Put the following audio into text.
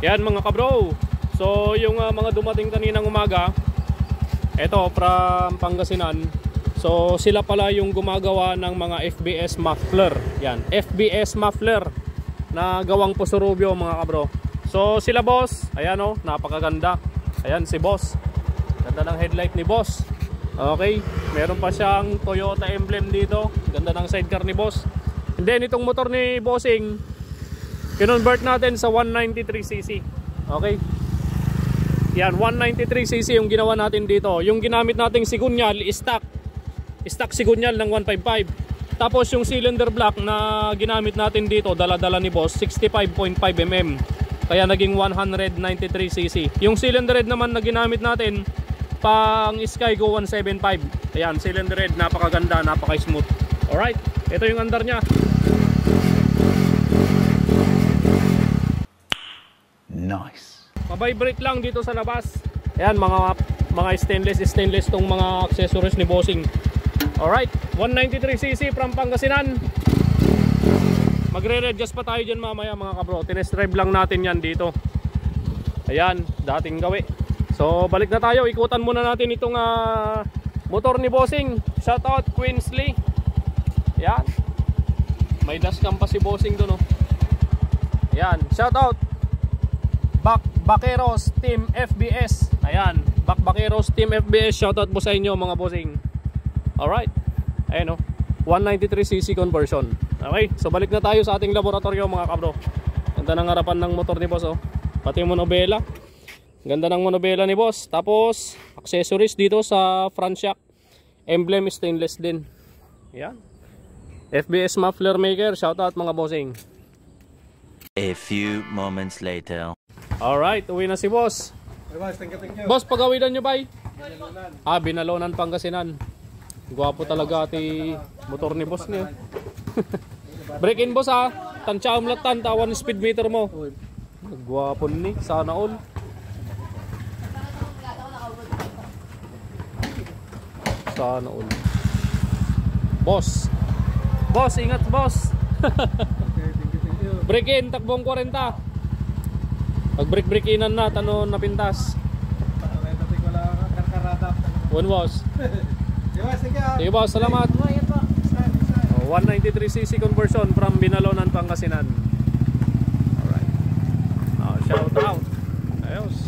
Yan mga kabro. So yung mga dumating kaninang umaga, eto from Pangasinan. So sila pala yung gumagawa ng mga FBS muffler. Yan, FBS muffler na gawang Pusurubyo mga kabro. So sila boss, ayan o, napakaganda. Ayan si boss. Ganda ng headlight ni boss. Okay, meron pa siyang Toyota emblem dito. Ganda ng sidecar ni boss. And then itong motor ni bossing, kinonvert natin sa 193cc. Okay. Yan, 193cc yung ginawa natin dito. Yung ginamit nating sigunyal, stock sigunyal ng 155. Tapos yung cylinder block na ginamit natin dito, dala-dala ni boss, 65.5 mm. Kaya naging 193cc. Yung cylinder head naman na ginamit natin, pang Skygo 175. Ayan, cylinder head, napakaganda, napaka-smooth. Alright, ito yung andar nya. Nice. Mabibrate lang dito sa labas. Ayan, mga stainless tong mga accessories ni bossing. Alright, 193cc from Pangasinan. Magre-readjust pa tayo dyan mamaya mga kabro. Tinest drive lang natin yan dito. Ayan, dating gawi. So balik na tayo, ikutan muna natin itong motor ni bossing. Shoutout Queensley. Yan, may dashcam pa si bossing doon, oh. Yan, shoutout Bakbakeros Team FBS. Ayan, Bakbakeros Team FBS, shoutout po sa inyo mga bossing. Alright, ayan, oh, 193cc conversion. Okay, so balik na tayo sa ating laboratorio mga kabro. Ganda ng harapan ng motor ni boss, oh. Pati monobela, ganda ng monobela ni boss. Tapos accessories dito sa front shock, emblem stainless din. Yan, FBS muffler maker, shoutout mga bossing. A few moments later. Alright, uwi na si boss. Thank you. Boss, pagawidan nyo ba? Binalonan. Binalonan Pangasinan. Gwapo talaga ati motor ni boss niya. Break in boss ha. Tansya umlatan, tawan speed meter mo. Gwapo ni, sana all. Sana all. Boss, ingat boss. Break in, takbong 40. Pag break inan na, tanong napintas. One boss. Sige boss, salamat. 193cc conversion from Binalonan, Pangasinan. Alright. Shout out. Ayos.